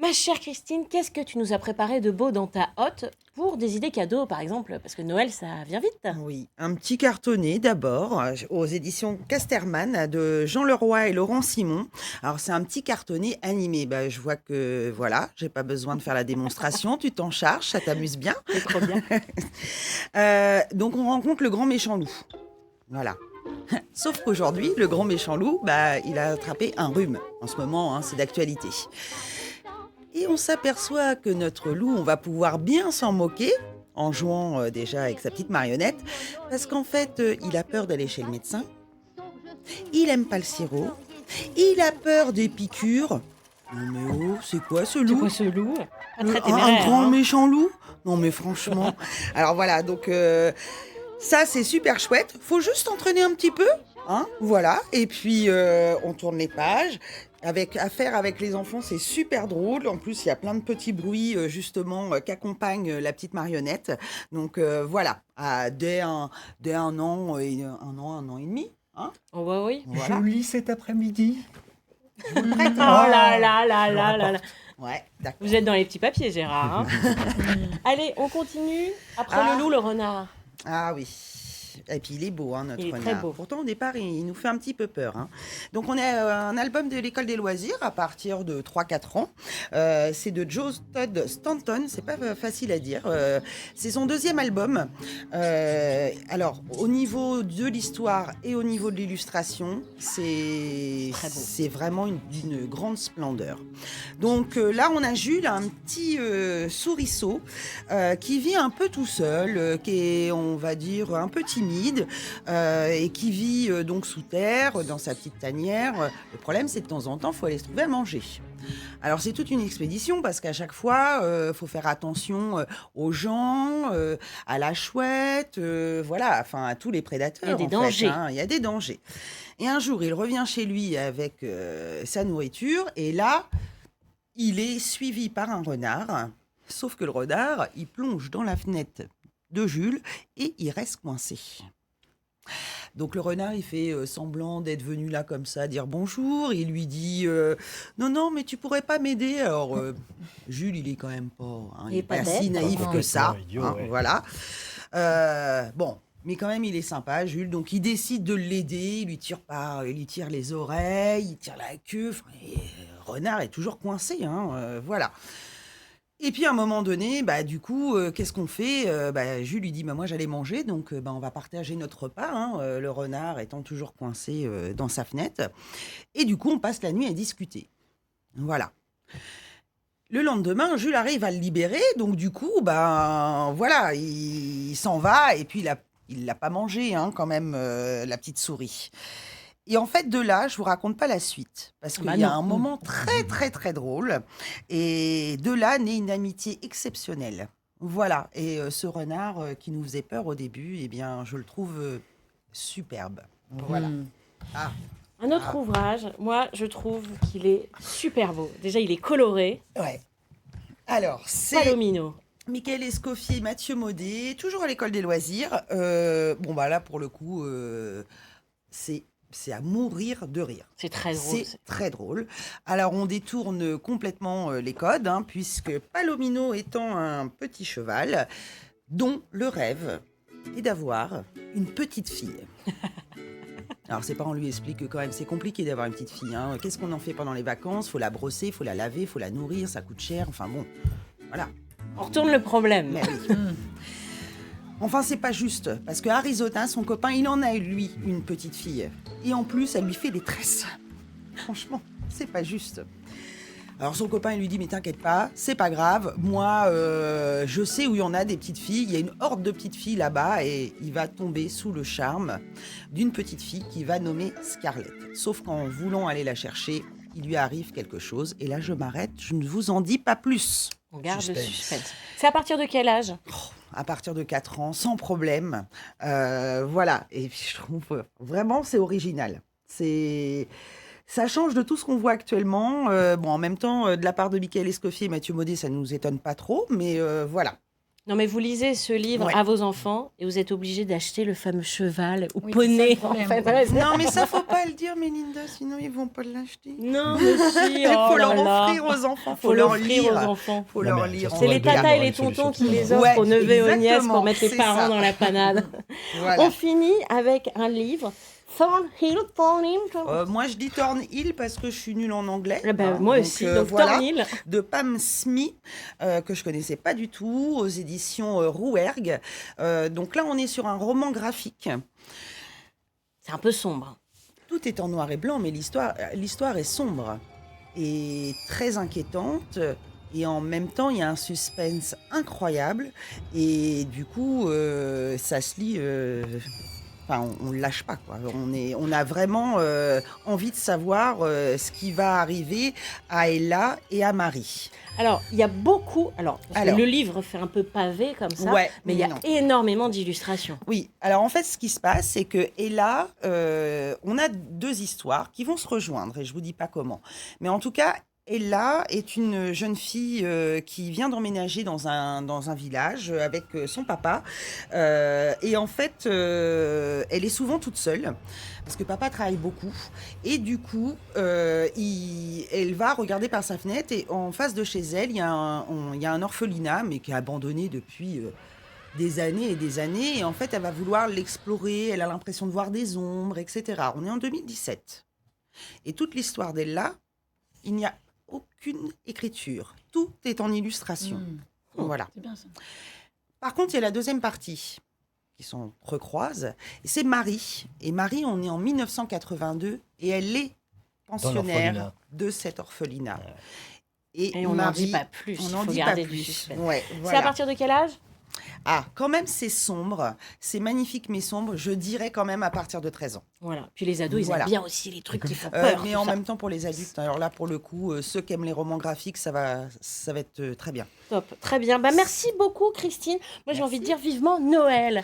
Ma chère Christine, qu'est-ce que tu nous as préparé de beau dans ta hotte pour des idées cadeaux, par exemple? Parce que Noël, ça vient vite. Oui, un petit cartonné d'abord, aux éditions Casterman de Jean Leroy et Laurent Simon. Alors c'est un petit cartonné animé. Bah, je vois que voilà, j'ai pas besoin de faire la démonstration. Tu t'en charges, ça t'amuse bien. C'est trop bien. Donc on rencontre le grand méchant loup. Voilà. Sauf qu'aujourd'hui, le grand méchant loup, bah, il a attrapé un rhume. En ce moment, c'est d'actualité. Et on s'aperçoit que notre loup, on va pouvoir bien s'en moquer en jouant déjà avec sa petite marionnette, parce qu'en fait, il a peur d'aller chez le médecin, il aime pas le sirop, il a peur des piqûres. Non mais oh, c'est quoi ce C'est loup? quoi ce loup? Pas très Un téméraire, grand hein. méchant loup? Non mais franchement. Alors voilà, donc ça c'est super chouette. Faut juste entraîner un petit peu, hein, voilà. Et puis on tourne les pages. À faire avec les enfants, c'est super drôle. En plus, il y a plein de petits bruits justement qu'accompagnent la petite marionnette. Donc voilà, dès un an et un an et demi, hein. Oh bah oui. Voilà. Je lis cet après-midi. Je vous le prête. Oh là là là je là là là. Ouais, d'accord. Vous êtes dans les petits papiers, Gérard, hein. Allez, on continue. Après Ah. le loup, le renard. Ah oui. Et puis il est beau, notre Il est renard. très beau. Pourtant, au départ, il nous fait un petit peu peur, hein. Donc, on a un album de l'école des loisirs à partir de 3-4 ans. C'est de Joe Todd Stanton. C'est pas facile à dire. C'est son deuxième album. Alors, au niveau de l'histoire et au niveau de l'illustration, c'est Très beau. c'est vraiment d'une grande splendeur. Donc là, on a Jules, un petit souriceau qui vit un peu tout seul, qui est, on va dire, un peu timide et qui vit donc sous terre, dans sa petite tanière. Le problème, c'est de temps en temps, il faut aller se trouver à manger. Alors, c'est toute une expédition parce qu'à chaque fois, faut faire attention aux gens, à la chouette, voilà, enfin, à tous les prédateurs. Il y a des en fait, dangers. hein. Il y a des dangers. Et un jour, il revient chez lui avec sa nourriture et là, il est suivi par un renard. Sauf que le renard, il plonge dans la fenêtre de Jules et il reste coincé. Donc le renard, il fait semblant d'être venu là comme ça, dire bonjour. Il lui dit non, non, mais tu pourrais pas m'aider. Alors Jules, il est quand même pas, Il est pas si bête. naïf Ah, que ouais, ça. c'est idiot, ouais. Voilà. Bon. Mais quand même, il est sympa, Jules. Donc, il décide de l'aider. Il lui tire les oreilles, il tire la queue. Enfin, et, renard est toujours coincé, voilà. Et puis à un moment donné, bah, du coup, qu'est-ce qu'on fait? Jules lui dit, bah, moi j'allais manger, donc on va partager notre repas, le renard étant toujours coincé dans sa fenêtre. Et du coup, on passe la nuit à discuter. Voilà. Le lendemain, Jules arrive à le libérer, donc du coup, voilà, il s'en va, et puis il l'a pas mangé, quand même, la petite souris. Et en fait, de là, je vous raconte pas la suite, parce qu'il Bah y a non. un moment très, très, très drôle, et de là naît une amitié exceptionnelle. Voilà, et ce renard qui nous faisait peur au début, eh bien, je le trouve superbe. Voilà. Mm. Ah, Un autre ouvrage, moi, je trouve qu'il est super beau. Déjà, il est coloré. ouais. Alors, c'est Palomino. Michael Escoffier, Mathieu Maudet, toujours à l'école des loisirs. Là, pour le coup, c'est à mourir de rire. C'est très drôle. C'est très drôle. Alors, on détourne complètement les codes, puisque Palomino étant un petit cheval dont le rêve est d'avoir une petite fille. Alors, ses parents lui expliquent que quand même c'est compliqué d'avoir une petite fille. Qu'est-ce qu'on en fait pendant les vacances? Faut la brosser, faut la laver, faut la nourrir, ça coûte cher. Enfin bon, voilà. On retourne le problème. Mais oui. Enfin, c'est pas juste, parce que Arizona, son copain, il en a lui une petite fille. Et en plus, elle lui fait des tresses. Franchement, c'est pas juste. Alors son copain, il lui dit, mais t'inquiète pas, c'est pas grave. Moi, je sais où il y en a des petites filles. Il y a une horde de petites filles là-bas et il va tomber sous le charme d'une petite fille qui va nommer Scarlett. Sauf qu'en voulant aller la chercher, il lui arrive quelque chose. Et là, je m'arrête, je ne vous en dis pas plus. On garde le Suspense. suspense. C'est à partir de quel âge? À partir de 4 ans, sans problème. Voilà. Et puis, je trouve vraiment, c'est original. Ça change de tout ce qu'on voit actuellement. En même temps, de la part de Michael Escoffier et Mathieu Maudet, ça ne nous étonne pas trop. Mais voilà. Non, mais vous lisez ce livre Ouais. à vos enfants et vous êtes obligé d'acheter le fameux cheval ou Oui, c'est ça poney. le problème. En fait, voilà, c'est- Non, mais ça, faut pas le dire, Mélinda, sinon ils vont pas l'acheter. Non, mais si, Il oh faut là leur là. offrir aux enfants, Faut faut leur l'offrir lire. aux enfants. Faut Non, leur mais lire. ça se C'est les trouve, elle tatas et doit les avoir des tontons qui solutions. les offrent Ouais, aux neveux et aux nièces exactement, pour mettre les c'est parents ça. dans la panade. Voilà. On finit avec un livre, Thornhill. Moi, je dis Thornhill parce que je suis nulle en anglais. Ah ben, hein. moi Donc, aussi, donc voilà, Thornhill. de Pam Smith, que je connaissais pas du tout, aux éditions Rouergue. Donc là, on est sur un roman graphique. C'est un peu sombre. Tout est en noir et blanc, mais l'histoire est sombre et très inquiétante. Et en même temps, il y a un suspense incroyable. Et du coup, ça se lit. Enfin, on ne lâche pas, quoi. On a vraiment envie de savoir ce qui va arriver à Ella et à Marie. Alors, il y a beaucoup. Alors, parce que Alors. le livre fait un peu pavé comme ça, Ouais, mais il y a non. énormément d'illustrations. Oui, alors en fait, ce qui se passe, c'est que Ella, on a deux histoires qui vont se rejoindre, et je vous dis pas comment. Mais en tout cas, Ella est une jeune fille qui vient d'emménager dans un village avec son papa. Et en fait, elle est souvent toute seule, parce que papa travaille beaucoup. Et du coup, elle va regarder par sa fenêtre, et en face de chez elle, il y a un orphelinat, mais qui est abandonné depuis des années et des années. Et en fait, elle va vouloir l'explorer, elle a l'impression de voir des ombres, etc. On est en 2017. Et toute l'histoire d'Ella, il n'y a aucune écriture. Tout est en illustration. Voilà. C'est bien ça. Par contre, il y a la deuxième partie qui s'entrecroisent. Et c'est Marie. Et Marie, on est en 1982 et elle est pensionnaire l'orphelinat. de cet orphelinat. Ouais. Et on n'en dit pas plus. On Il n'en faut dit garder pas du plus. suspense. Ouais, C'est à voilà. partir de quel âge? Ah, quand même, c'est sombre. C'est magnifique, mais sombre. Je dirais quand même à partir de 13 ans. Voilà. Puis les ados, ils Voilà. aiment bien aussi les trucs qui font peur. Mais tout en ça. même temps, pour les adultes, alors là, pour le coup, ceux qui aiment les romans graphiques, ça va être très bien. Top. Très bien. Bah, merci beaucoup, Christine. Moi, j'ai envie de dire vivement Noël.